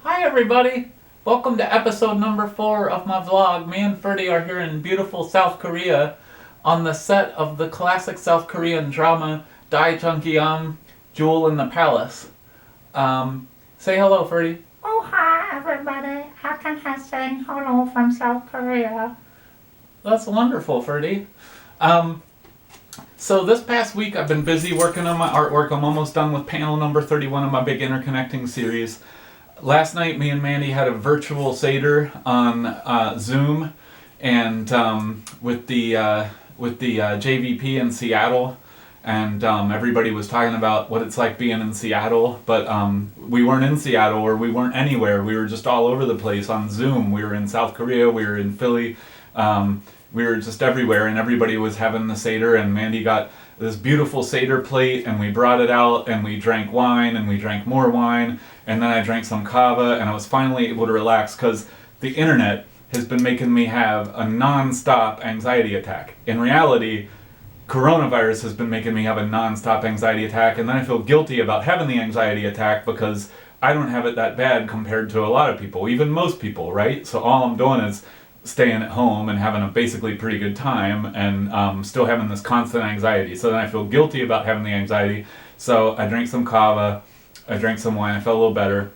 Hi everybody! Welcome to episode number 4 of my vlog. Me and Ferdy are here in beautiful South Korea on the set of the classic South Korean drama Dae Jung-kyam, Jewel in the Palace. Say hello, Ferdy. Oh, hi, everybody. How can I sing hello from South Korea? That's wonderful, Ferdy. So this past week I've been busy working on my artwork. I'm almost done with panel number 31 of my big interconnecting series. Last night me and Mandy had a virtual Seder on Zoom and with the JVP in Seattle, and everybody was talking about what it's like being in Seattle, but we weren't in Seattle, or we weren't anywhere. We were just all over the place on Zoom. We were in South Korea, we were in Philly, we were just everywhere, and everybody was having the Seder, and Mandy got this beautiful Seder plate, and we brought it out, and we drank wine, and we drank more wine, and then I drank some kava, and I was finally able to relax, because the internet has been making me have a non-stop anxiety attack. In reality, coronavirus has been making me have a non-stop anxiety attack, and then I feel guilty about having the anxiety attack because I don't have it that bad compared to a lot of people, even most people, right? So all I'm doing is staying at home and having a basically pretty good time, and still having this constant anxiety. So then I feel guilty about having the anxiety. So I drank some kava, I drank some wine, I felt a little better.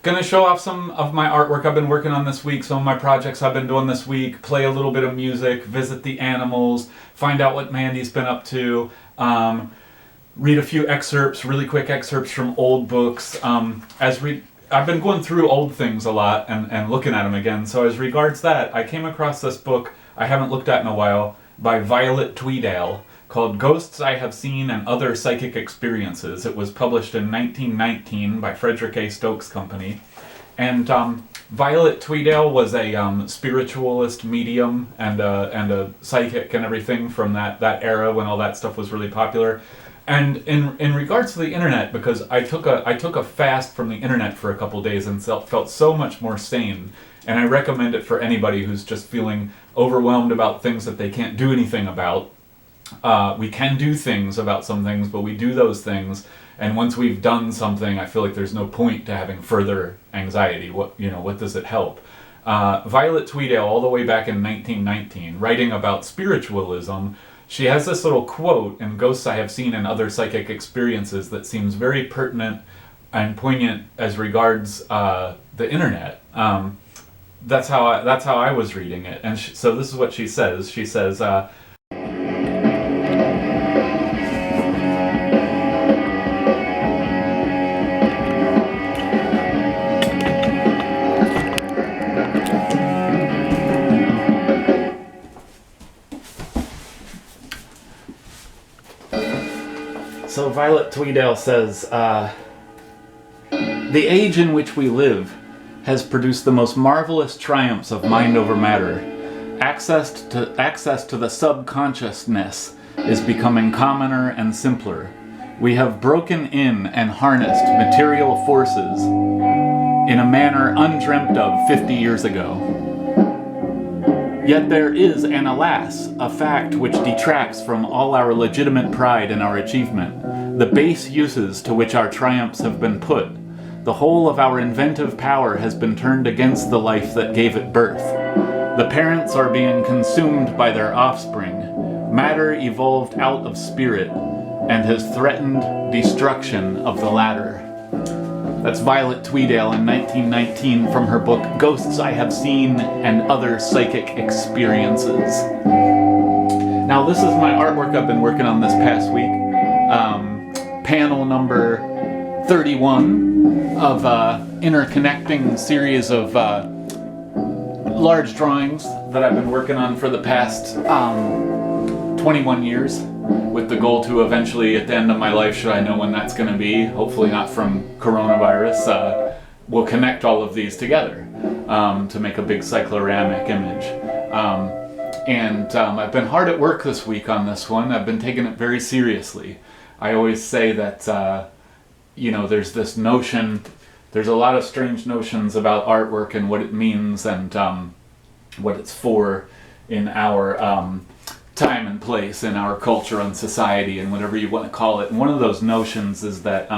Gonna show off some of my artwork I've been working on this week, some of my projects I've been doing this week, play a little bit of music, visit the animals, find out what Mandy's been up to, read a few excerpts, really quick excerpts from old books. I've been going through old things a lot and looking at them again, so as regards that, I came across this book I haven't looked at in a while by Violet Tweedale called Ghosts I Have Seen and Other Psychic Experiences. It was published in 1919 by Frederick A. Stokes Company. And Violet Tweedale was a spiritualist medium and a psychic and everything from that era when all that stuff was really popular. And in regards to the internet, because I took a fast from the internet for a couple days and felt so much more sane, and I recommend it for anybody who's just feeling overwhelmed about things that they can't do anything about. We can do things about some things, but we do those things, and once we've done something, I feel like there's no point to having further anxiety. What does it help? Violet Tweedale, all the way back in 1919, writing about spiritualism, she has this little quote in Ghosts I Have Seen and Other Psychic Experiences that seems very pertinent and poignant as regards the internet. That's how I was reading it, and so this is what she says. She says, So Violet Tweedale says, the age in which we live has produced the most marvelous triumphs of mind over matter. Access to the subconsciousness is becoming commoner and simpler. We have broken in and harnessed material forces in a manner undreamt of 50 years ago. Yet there is, and alas, a fact which detracts from all our legitimate pride in our achievement, the base uses to which our triumphs have been put. The whole of our inventive power has been turned against the life that gave it birth. The parents are being consumed by their offspring. Matter evolved out of spirit and has threatened destruction of the latter. That's Violet Tweedale in 1919 from her book Ghosts I Have Seen and Other Psychic Experiences. Now this is my artwork I've been working on this past week. Panel number 31 of interconnecting series of large drawings that I've been working on for the past 21 years, with the goal to eventually, at the end of my life, should I know when that's going to be, hopefully not from coronavirus, we'll connect all of these together to make a big cycloramic image. I've been hard at work this week on this one. I've been taking it very seriously. I always say that, there's this notion, there's a lot of strange notions about artwork and what it means and what it's for in our time and place in our culture and society and whatever you want to call it. And one of those notions is that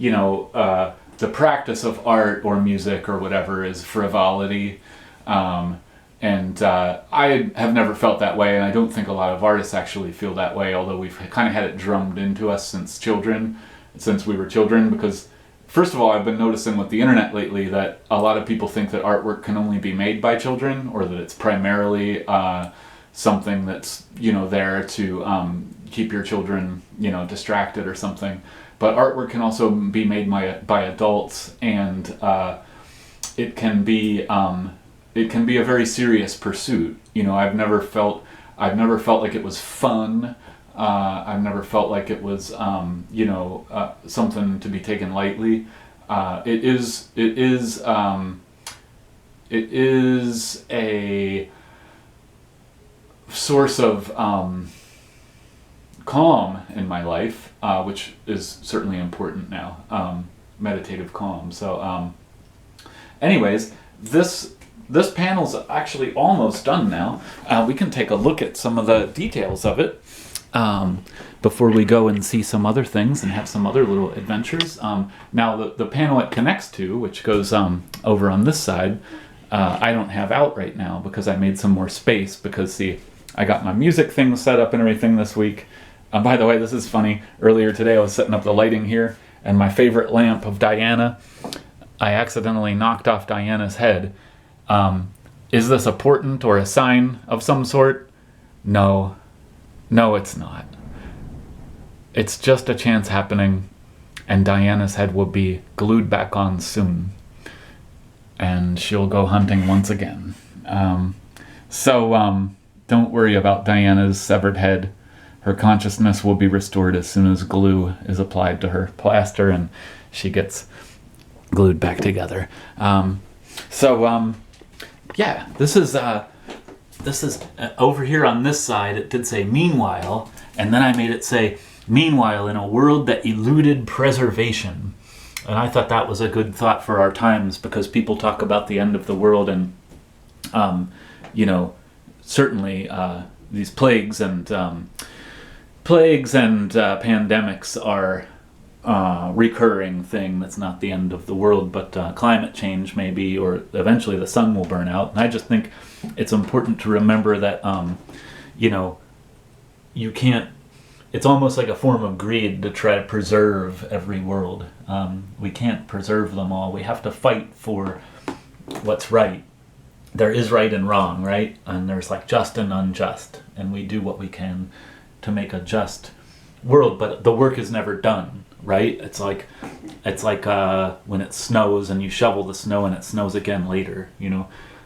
the practice of art or music or whatever is frivolity. And I have never felt that way, and I don't think a lot of artists actually feel that way, although we've kind of had it drummed into us since we were children, because first of all, I've been noticing with the internet lately that a lot of people think that artwork can only be made by children, or that it's primarily something that's, there to keep your children, distracted or something. But artwork can also be made by adults, and it can be a very serious pursuit. I've never felt like it was fun. I've never felt like it was something to be taken lightly. It is a source of calm in my life, which is certainly important now. Meditative calm. So, anyways, this panel's actually almost done now. We can take a look at some of the details of it before we go and see some other things and have some other little adventures. Now, the panel it connects to, which goes over on this side, I don't have out right now because I made some more space, because, see, I got my music thing set up and everything this week. By the way, this is funny. Earlier today I was setting up the lighting here, and my favorite lamp of Diana, I accidentally knocked off Diana's head. Is this a portent or a sign of some sort? No, it's not. It's just a chance happening, and Diana's head will be glued back on soon, and she'll go hunting once again. So don't worry about Diana's severed head. Her consciousness will be restored as soon as glue is applied to her plaster and she gets glued back together. Yeah, this is over here on this side. It did say meanwhile, and then I made it say meanwhile in a world that eluded preservation. And I thought that was a good thought for our times, because people talk about the end of the world, and certainly these plagues and pandemics are recurring thing. That's not the end of the world, but climate change maybe, or eventually the sun will burn out. And I just think it's important to remember that you can't, it's almost like a form of greed to try to preserve every world. We can't preserve them all. We have to fight for what's right. There is right and wrong, right? And there's like just and unjust, and we do what we can to make a just world, but the work is never done, right? It's like when it snows and you shovel the snow and it snows again later,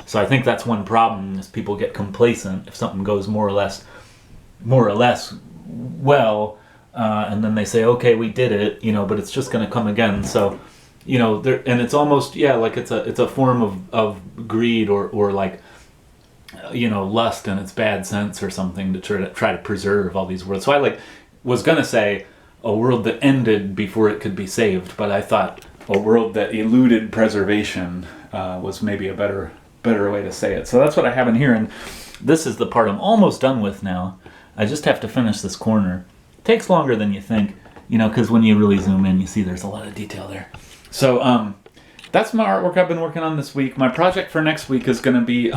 So I think that's one problem, is people get complacent if something goes more or less well, and then they say, okay, we did it, but it's just going to come again. So, and it's almost, like it's a form of greed or like, lust in its bad sense or something, to try to preserve all these worlds. So I was going to say a world that ended before it could be saved, but I thought a world that eluded preservation was maybe a better way to say it. So that's what I have in here, and this is the part I'm almost done with now. I just have to finish this corner. It takes longer than you think, because when you really zoom in, you see there's a lot of detail there. So that's my artwork I've been working on this week. My project for next week is going to be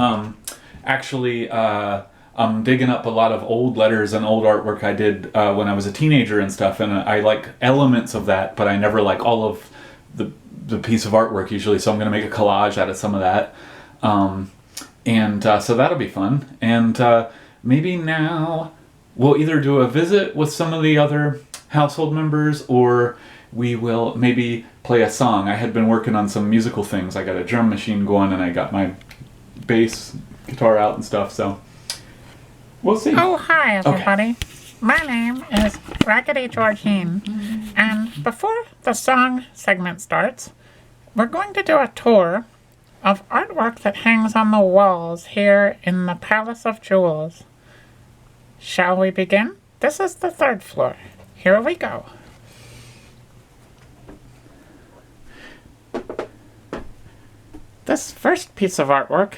I'm digging up a lot of old letters and old artwork I did when I was a teenager and stuff, and I like elements of that, but I never like all of the piece of artwork usually, so I'm going to make a collage out of some of that. So that'll be fun. And maybe now we'll either do a visit with some of the other household members, or we will maybe play a song. I had been working on some musical things. I got a drum machine going, and I got my bass guitar out and stuff, so we'll see. Oh, hi, everybody. Okay. My name is Raggedy Georgine, and before the song segment starts, we're going to do a tour of artwork that hangs on the walls here in the Palace of Jewels. Shall we begin? This is the 3rd floor. Here we go. This first piece of artwork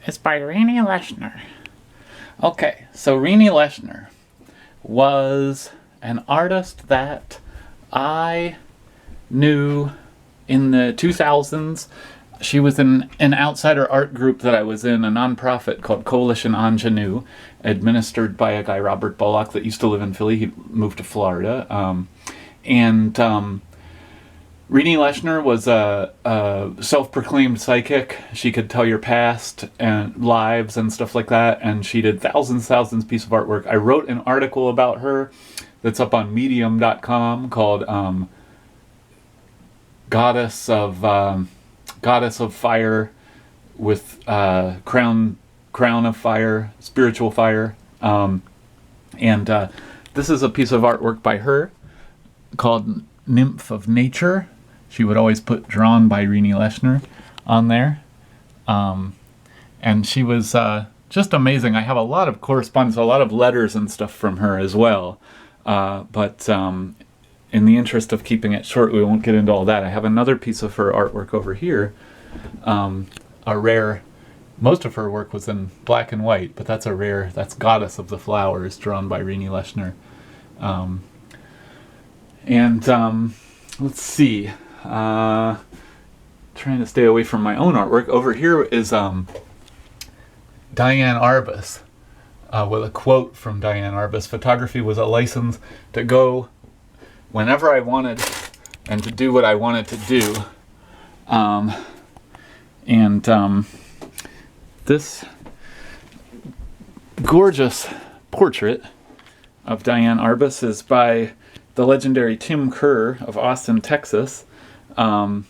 is by Renee Leshner. Okay, so Renee Leshner was an artist that I knew in the 2000s. She was in an outsider art group that I was in, a nonprofit called Coalition Ingenue, administered by a guy, Robert Bullock, that used to live in Philly. He moved to Florida. Renee Leshner was a self-proclaimed psychic. She could tell your past and lives and stuff like that, and she did thousands pieces of artwork. I wrote an article about her that's up on medium.com called Goddess of Fire with crown of fire, spiritual fire. This is a piece of artwork by her called Nymph of Nature. She would always put drawn by Renee Leshner on there. And she was just amazing. I have a lot of correspondence, a lot of letters and stuff from her as well. But in the interest of keeping it short, we won't get into all that. I have another piece of her artwork over here. Most of her work was in black and white, but that's that's Goddess of the Flowers, drawn by Renee Leshner. Let's see. Trying to stay away from my own artwork. Over here is Diane Arbus, with a quote from Diane Arbus. Photography was a license to go whenever I wanted and to do what I wanted to do. This gorgeous portrait of Diane Arbus is by the legendary Tim Kerr of Austin, Texas. Tim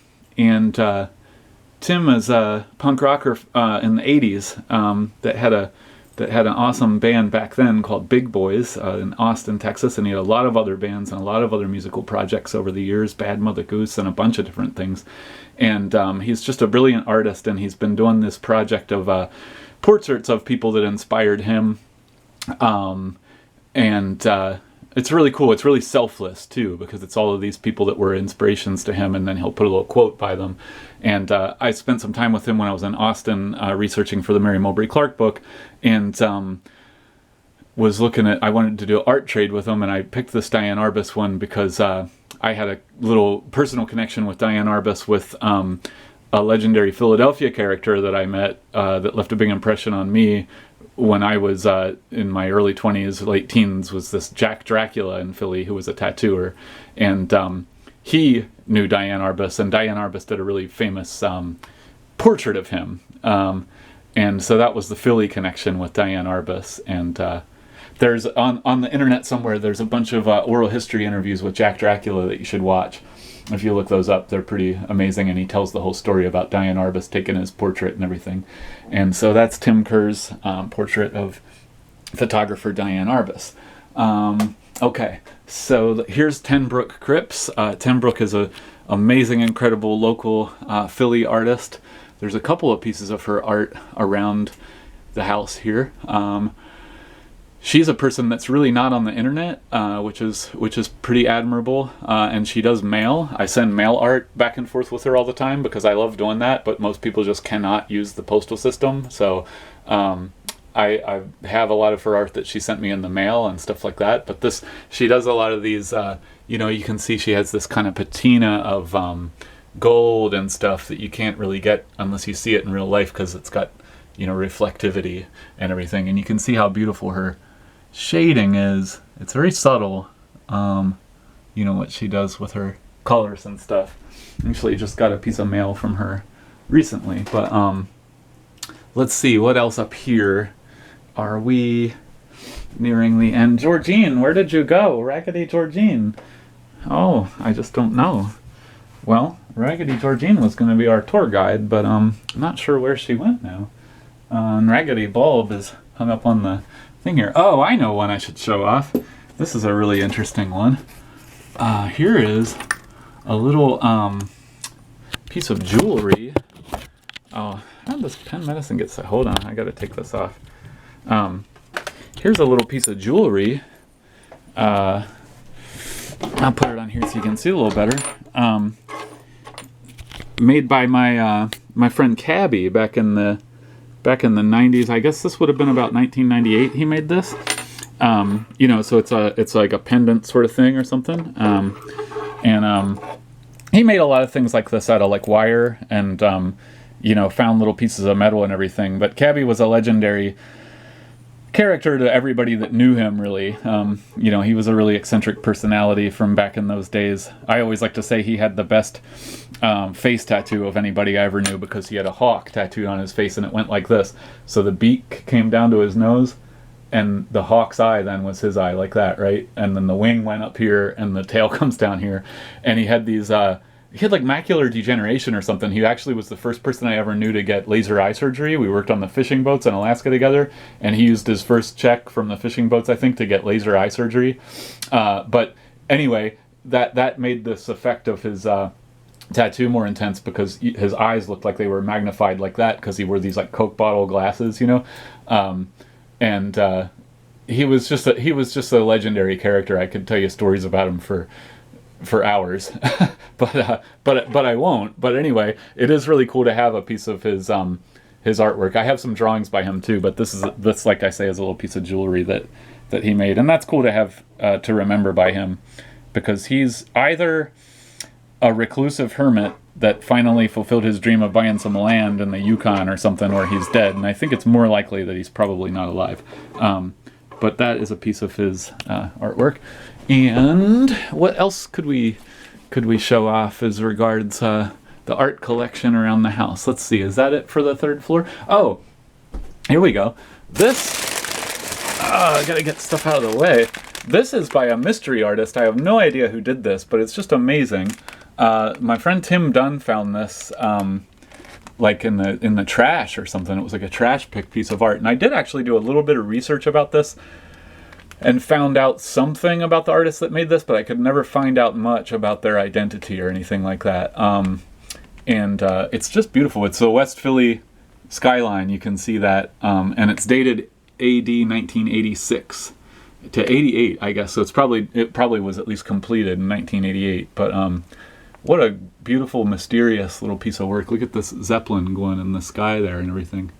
is a punk rocker in the 80s that had an awesome band back then called Big Boys in Austin, Texas, and he had a lot of other bands and a lot of other musical projects over the years, Bad Mother Goose and a bunch of different things. And he's just a brilliant artist, and he's been doing this project of portraits of people that inspired him. It's really cool. It's really selfless, too, because it's all of these people that were inspirations to him, and then he'll put a little quote by them. And I spent some time with him when I was in Austin researching for the Mary Mulberry Clark book, and was looking at, I wanted to do an art trade with him, and I picked this Diane Arbus one because I had a little personal connection with Diane Arbus with a legendary Philadelphia character that I met that left a big impression on me when I was in my early 20s, late teens, was this Jack Dracula in Philly who was a tattooer. And he knew Diane Arbus, and Diane Arbus did a really famous portrait of him. And so that was the Philly connection with Diane Arbus. And there's on the internet somewhere, there's a bunch of oral history interviews with Jack Dracula that you should watch. If you look those up, they're pretty amazing, and he tells the whole story about Diane Arbus taking his portrait and everything. And so that's Tim Kerr's portrait of photographer Diane Arbus. Okay, so here's Tenbrook Cripps. Tenbrook is an amazing, incredible local Philly artist. There's a couple of pieces of her art around the house here. She's a person that's really not on the internet, which is pretty admirable, and she does mail. I send mail art back and forth with her all the time because I love doing that, but most people just cannot use the postal system. So I have a lot of her art that she sent me in the mail and stuff like that. But she does a lot of these, you can see she has this kind of patina of gold and stuff that you can't really get unless you see it in real life because it's got, reflectivity and everything. And you can see how beautiful her shading is. It's very subtle, what she does with her colors and stuff. Actually just got a piece of mail from her recently, but let's see what else up here. Are we nearing the end? Georgine, where did you go? Raggedy Georgine. Oh, I just don't know. Well, Raggedy Georgine was going to be our tour guide, but I'm not sure where she went now. And Raggedy Bulb is hung up on the thing here. Oh, I know one I should show off. This is a really interesting one. Here is a little piece of jewelry. Oh, how did this pen medicine get set? Hold on, I gotta take this off. Here's a little piece of jewelry. I'll put it on here so you can see a little better. Made by my friend Cabby back in the 90s. I guess this would have been about 1998 he made this. So it's like a pendant sort of thing or something. he made a lot of things like this out of like wire and found little pieces of metal and everything. But Cabby was a legendary character to everybody that knew him, really. He was a really eccentric personality from back in those days. I always like to say he had the best face tattoo of anybody I ever knew, because he had a hawk tattooed on his face and it went like this. So the beak came down to his nose, and the hawk's eye then was his eye, like that, right? And then the wing went up here and the tail comes down here. And he had these he had like macular degeneration or something. He actually was the first person I ever knew to get laser eye surgery. We worked on the fishing boats in Alaska together, and he used his first check from the fishing boats, I think, to get laser eye surgery. But anyway, that made this effect of his tattoo more intense, because his eyes looked like they were magnified like that, because he wore these like Coke bottle glasses, and he was just a legendary character. I could tell you stories about him for hours, but I won't. But anyway, it is really cool to have a piece of his artwork. I have some drawings by him too, but this like I say, is a little piece of jewelry that he made, and that's cool to have to remember by him, because he's either a reclusive hermit that finally fulfilled his dream of buying some land in the Yukon or something, or he's dead, and I think it's more likely that he's probably not alive. But that is a piece of his artwork. And what else could we show off as regards the art collection around the house? Let's see, is that it for the third floor? Oh, here we go. This, I gotta get stuff out of the way. This is by a mystery artist. I have no idea who did this, but it's just amazing. My friend Tim Dunn found this like in the trash or something. It was like a trash pick piece of art. And I did actually do a little bit of research about this and found out something about the artist that made this, but I could never find out much about their identity or anything like that. And it's just beautiful. It's the West Philly skyline. You can see that. And it's dated AD 1986 to 88, I guess. So it probably was at least completed in 1988. But what a beautiful, mysterious little piece of work. Look at this Zeppelin going in the sky there and everything.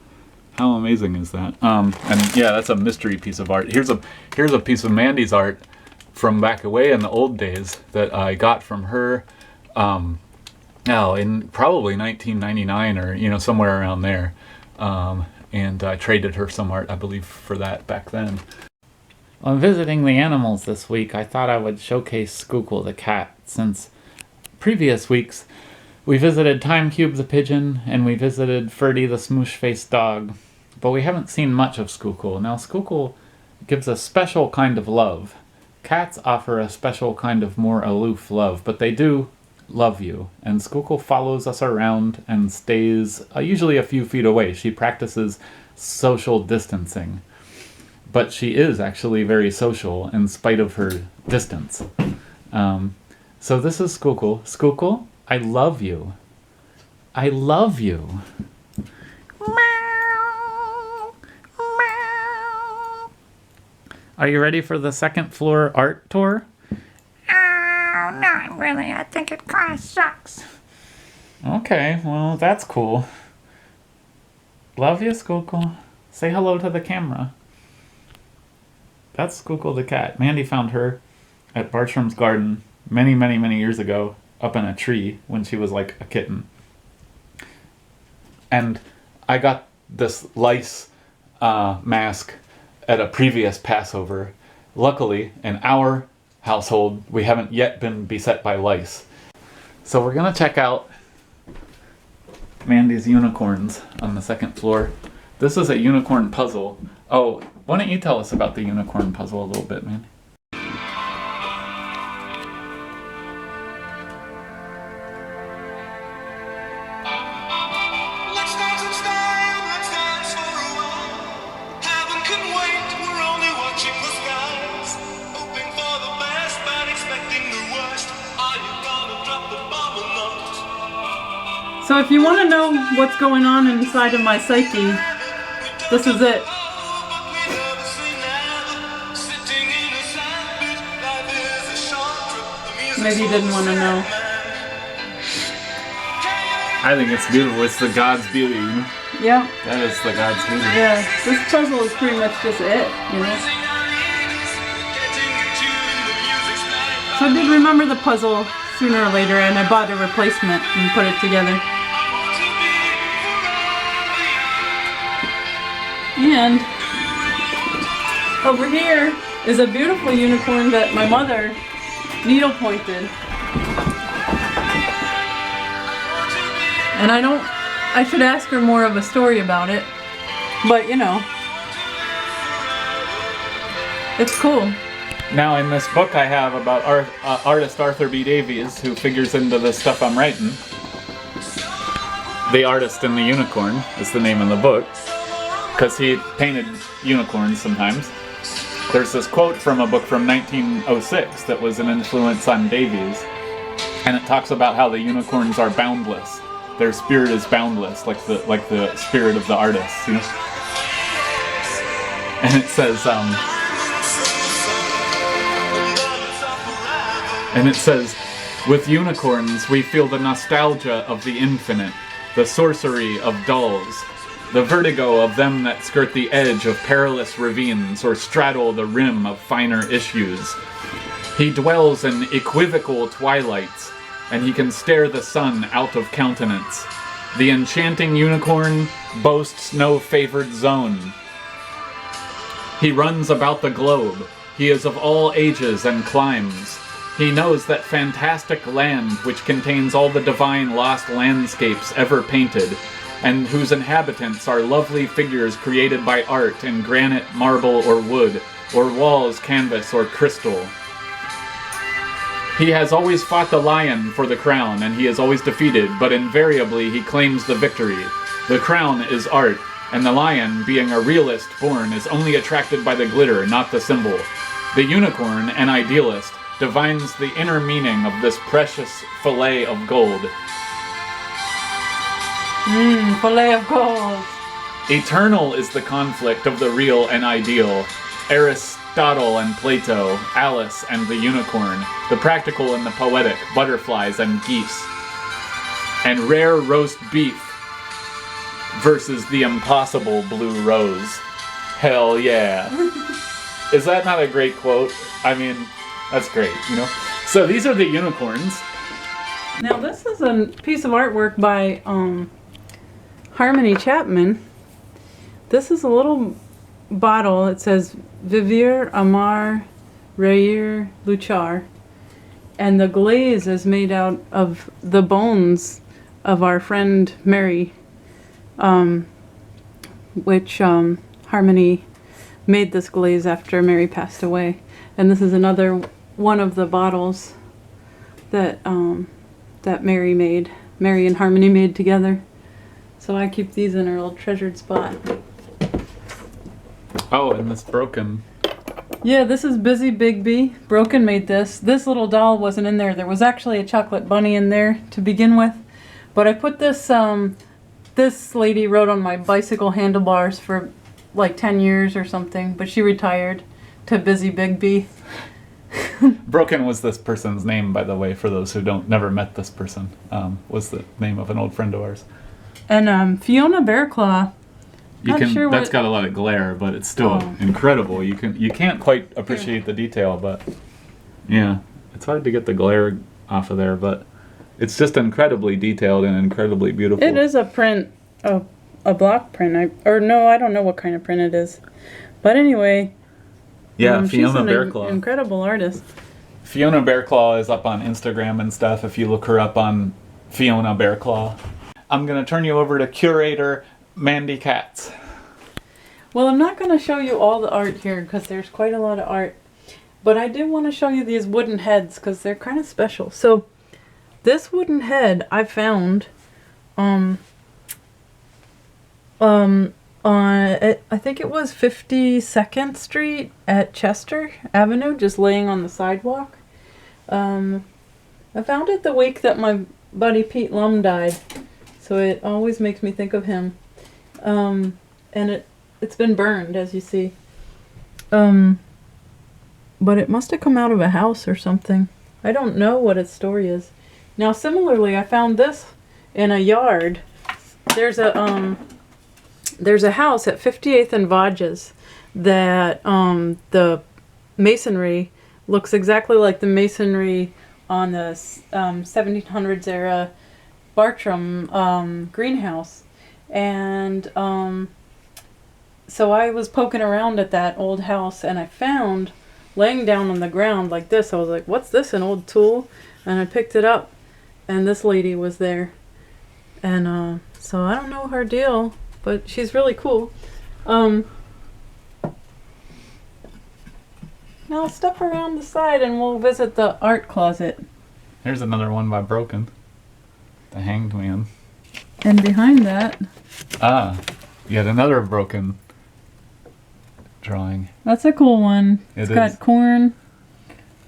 How amazing is that? And yeah, that's a mystery piece of art. Here's a piece of Mandy's art from back away in the old days that I got from her now in probably 1999 or somewhere around there. And I traded her some art, I believe, for that back then. While visiting the animals this week, I thought I would showcase Skookle the cat, since previous weeks we visited Time Cube the pigeon and we visited Ferdy the smoosh-faced dog, but we haven't seen much of Skookle. Now, Skookle gives a special kind of love. Cats offer a special kind of more aloof love, but they do love you, and Skookle follows us around and stays usually a few feet away. She practices social distancing, but she is actually very social in spite of her distance. So this is Skookle. Skookle, I love you. I love you. Meow. Meow. Are you ready for the second floor art tour? Oh, not really. I think it kind of sucks. Okay, well, that's cool. Love you, Skookle. Say hello to the camera. That's Skookle the cat. Mandy found her at Bartram's garden many, many, many years ago, up in a tree when she was like a kitten. And I got this lice mask at a previous Passover. Luckily, in our household, we haven't yet been beset by lice. So we're gonna check out Mandys Unicorns on the second floor. This is a unicorn puzzle. Oh, why don't you tell us about the unicorn puzzle a little bit, man? So if you want to know what's going on inside of my psyche, this is it. Maybe you didn't want to know. I think it's beautiful. It's the God's beauty, you know? Yeah. That is the God's beauty. Yeah, this puzzle is pretty much just it, you know? So I did remember the puzzle sooner or later, and I bought a replacement and put it together. And over here is a beautiful unicorn that my mother needle pointed. And I should ask her more of a story about it, but you know, it's cool. Now, in this book I have about artist Arthur B. Davies, who figures into the stuff I'm writing, The Artist and the Unicorn is the name of the book, because he painted unicorns sometimes. There's this quote from a book from 1906 that was an influence on Davies, and it talks about how the unicorns are boundless. Their spirit is boundless, like the spirit of the artist, you know? And it says, with unicorns we feel the nostalgia of the infinite, the sorcery of dolls, the vertigo of them that skirt the edge of perilous ravines or straddle the rim of finer issues. He dwells in equivocal twilights, and he can stare the sun out of countenance. The enchanting unicorn boasts no favored zone. He runs about the globe. He is of all ages and climes. He knows that fantastic land which contains all the divine lost landscapes ever painted, and whose inhabitants are lovely figures created by art in granite, marble, or wood, or walls, canvas, or crystal. He has always fought the lion for the crown, and he is always defeated, but invariably he claims the victory. The crown is art, and the lion, being a realist born, is only attracted by the glitter, not the symbol. The unicorn, an idealist, divines the inner meaning of this precious fillet of gold. Fillet of gold. Eternal is the conflict of the real and ideal. Aristotle and Plato, Alice and the unicorn, the practical and the poetic, butterflies and geese. And rare roast beef versus the impossible blue rose. Hell yeah. Is that not a great quote? I mean, that's great, you know? So these are the unicorns. Now this is a piece of artwork by Harmony Chapman. This is a little bottle. It says Vivir Amar Reir Luchar, and the glaze is made out of the bones of our friend Mary, which Harmony made this glaze after Mary passed away. And this is another one of the bottles that that Mary and Harmony made together. So I keep these in our little treasured spot. Oh, and this Broken. Yeah, this is Busy Bigby. Broken made this. This little doll wasn't in there. There was actually a chocolate bunny in there to begin with. But I put this, this lady rode on my bicycle handlebars for like 10 years or something, but she retired to Busy Bigby. Broken was this person's name, by the way, for those who never met this person. Was the name of an old friend of ours. And Fiona Bearclaw. That's got a lot of glare, but it's still incredible. You can't quite appreciate the detail, but yeah, it's hard to get the glare off of there, but it's just incredibly detailed and incredibly beautiful. It is a print, a block print. I don't know what kind of print it is, but anyway. Yeah, Fiona she's Bearclaw. An incredible artist. Fiona Bearclaw is up on Instagram and stuff. If you look her up on Fiona Bearclaw. I'm gonna turn you over to curator Mandy Katz. Well, I'm not going to show you all the art here because there's quite a lot of art, but I do want to show you these wooden heads because they're kind of special. So this wooden head I found on I think it was 52nd Street at Chester Avenue, just laying on the sidewalk. I found it the week that my buddy Pete Lum died, so it always makes me think of him. And it's been burned, as you see. But it must have come out of a house or something. I don't know what its story is. Now, similarly, I found this in a yard. There's a house at 58th and Vodges that the masonry looks exactly like the masonry on the 1700s era Bartram greenhouse. And so I was poking around at that old house, and I found, laying down on the ground like this, I was like, what's this, an old tool? And I picked it up, and this lady was there. And so I don't know her deal, but she's really cool. Now I'll step around the side and we'll visit the art closet. Here's another one by Broken. The Hanged Man. And behind that... yet another Broken drawing. That's a cool one. It It's is. got corn.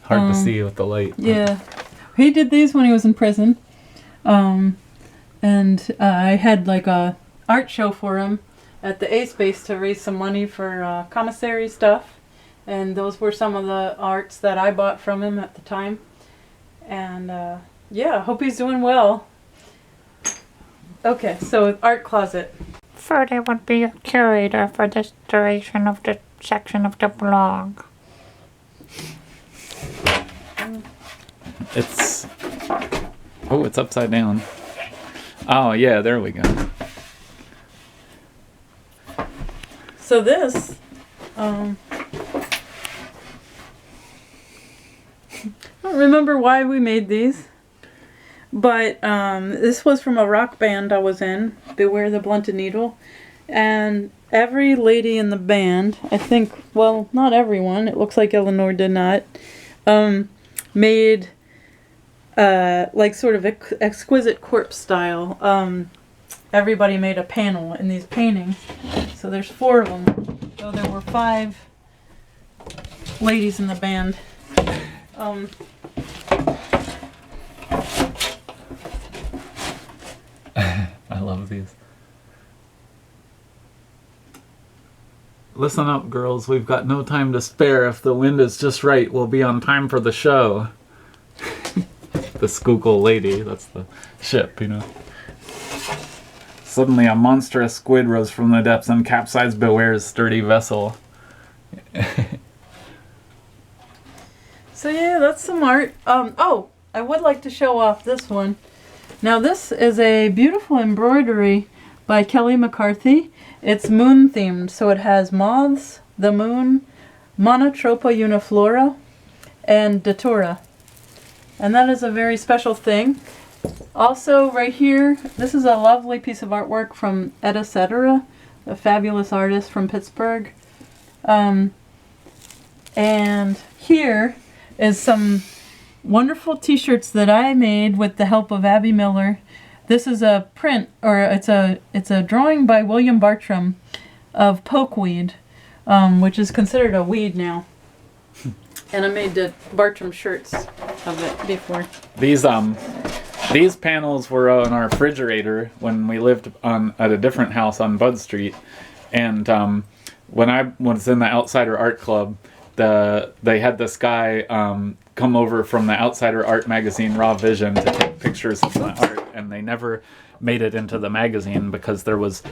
Hard to see with the light. Yeah. He did these when he was in prison. And I had like a art show for him at the A Space to raise some money for commissary stuff. And those were some of the arts that I bought from him at the time. And yeah, hope he's doing well. Okay, so art closet. Ferdy would be a curator for this duration of the section of the blog. It's... Oh, it's upside down. Oh, yeah, there we go. So this, I don't remember why we made these, but this was from a rock band I was in, Beware the Blunted Needle, and every lady in the band, I think, well, not everyone, it looks like Eleanor did not, made like sort of exquisite corpse style. Everybody made a panel in these paintings. So there's 4 of them. So there were 5 ladies in the band. I love these. Listen up, girls. We've got no time to spare. If the wind is just right, we'll be on time for the show. The Schuylkill lady. That's the ship, you know. Suddenly a monstrous squid rose from the depths and capsized Beware's sturdy vessel. So yeah, that's some art. Oh, I would like to show off this one. Now this is a beautiful embroidery by Kelly McCarthy. It's moon themed, so it has moths, the moon, Monotropa uniflora, and Datura. And that is a very special thing. Also, right here, this is a lovely piece of artwork from Etta Cetera, a fabulous artist from Pittsburgh. And here is some wonderful t-shirts that I made with the help of Abby Miller. This is a print, or it's a drawing by William Bartram of pokeweed, which is considered a weed now. And I made the Bartram shirts of it before. These panels were on our refrigerator when we lived at a different house on Bud Street, and when I was in the Outsider Art Club, they had this guy come over from the Outsider Art magazine Raw Vision to take pictures of my art, and they never made it into the magazine because there was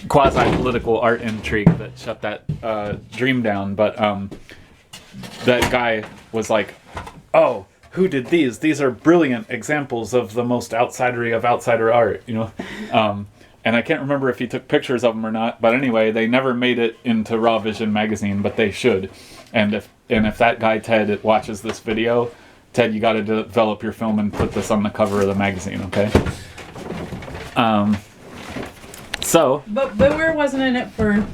quasi-political art intrigue that shut that dream down. But that guy was like, "Oh, who did these? These are brilliant examples of the most outsidery of outsider art," you know. And I can't remember if he took pictures of them or not, but anyway, they never made it into Raw Vision magazine, but they should. And if that guy Ted watches this video, Ted, you got to develop your film and put this on the cover of the magazine, okay? But Beware wasn't in it for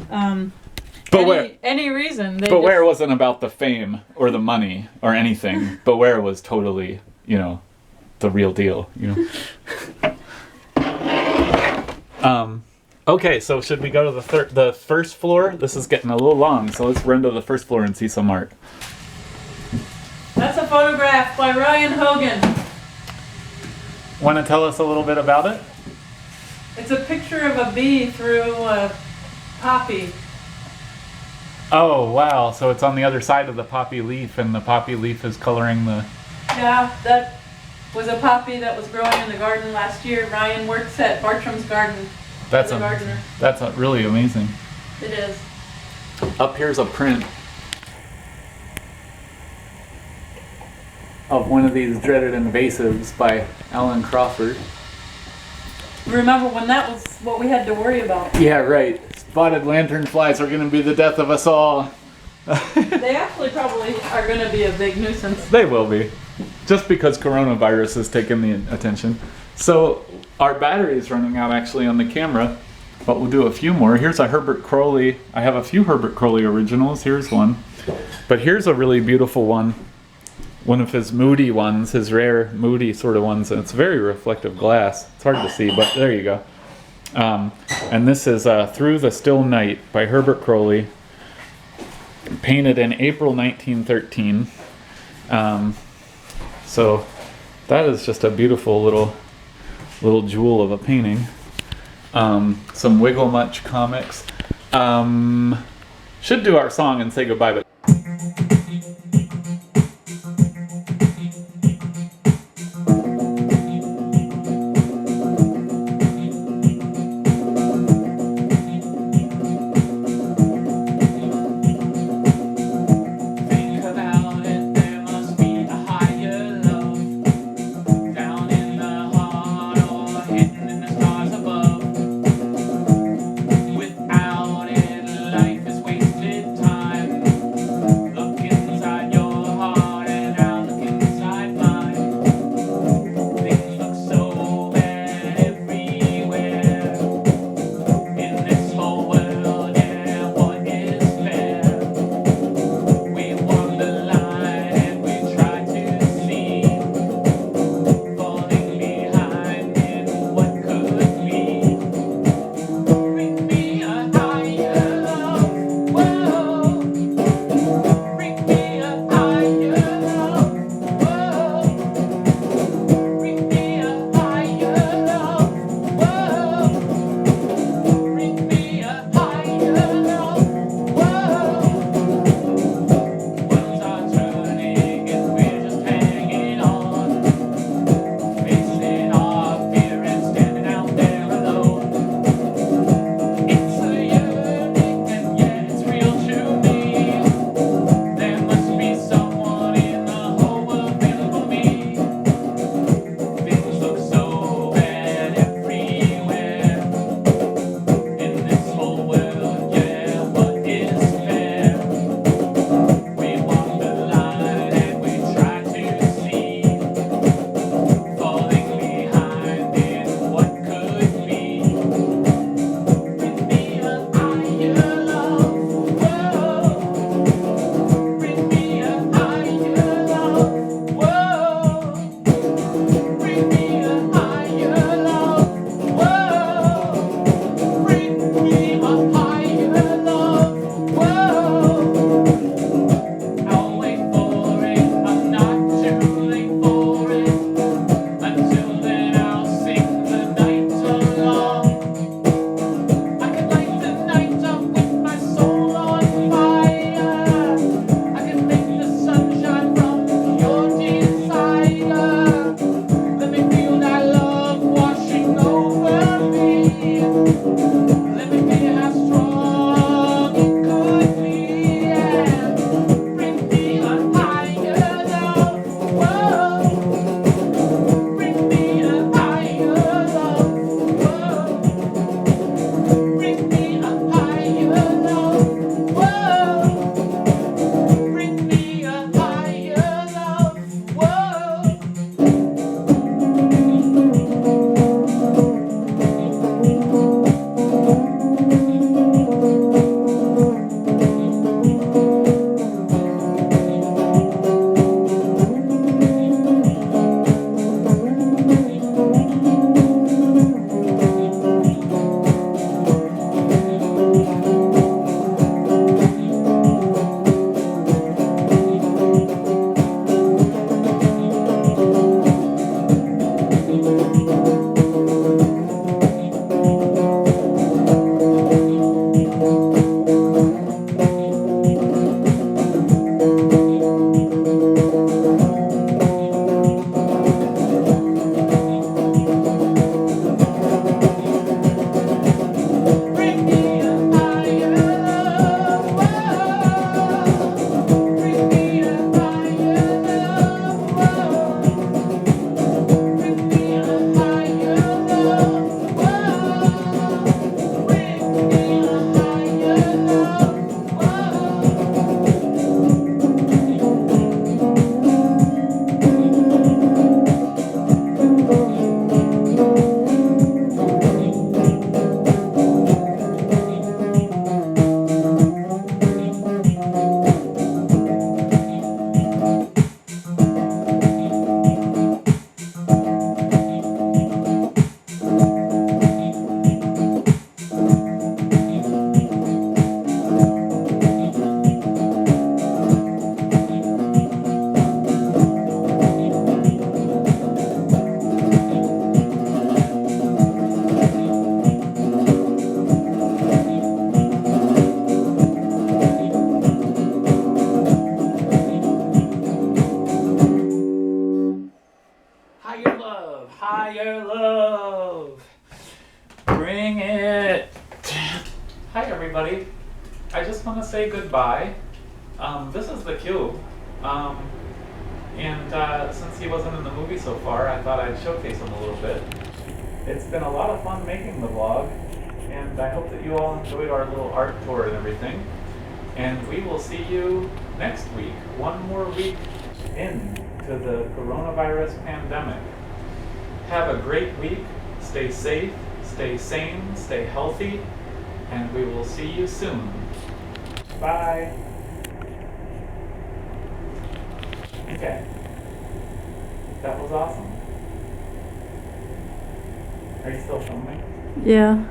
any reason. Beware wasn't about the fame or the money or anything. Beware was totally, you know, the real deal, you know. Okay, so should we go to the first floor? This is getting a little long, so let's run to the first floor and see some art. That's a photograph by Ryan Hogan. Want to tell us a little bit about it? It's a picture of a bee through a poppy. Oh, wow. So it's on the other side of the poppy leaf, and the poppy leaf is coloring the... Yeah, that was a poppy that was growing in the garden last year. Ryan works at Bartram's garden. That's as a gardener. That's really amazing. It is. Up here's a print. of one of these dreaded invasives by Alan Crawford. Remember when that was what we had to worry about? Yeah, right. Spotted lanternflies are going to be the death of us all. They actually probably are going to be a big nuisance. They will be. Just because coronavirus has taken the attention. So our battery is running out actually on the camera, but we'll do a few more. Here's a Herbert Crowley. I have a few Herbert Crowley originals. Here's one. But here's a really beautiful one. One of his moody ones, his rare moody sort of ones. And it's very reflective glass. It's hard to see, but there you go. And this is Through the Still Night by Herbert Crowley. Painted in April 1913. So that is just a beautiful little jewel of a painting. Some Wiggle Much comics. Should do our song and say goodbye, but everybody. I just want to say goodbye. This is the Cube. And since he wasn't in the movie so far, I thought I'd showcase him a little bit. It's been a lot of fun making the vlog, and I hope that you all enjoyed our little art tour and everything. And we will see you next week, one more week into the coronavirus pandemic. Have a great week. Stay safe, stay sane, stay healthy, and we will see you soon. Bye. Okay. That was awesome. Are you still filming? Yeah.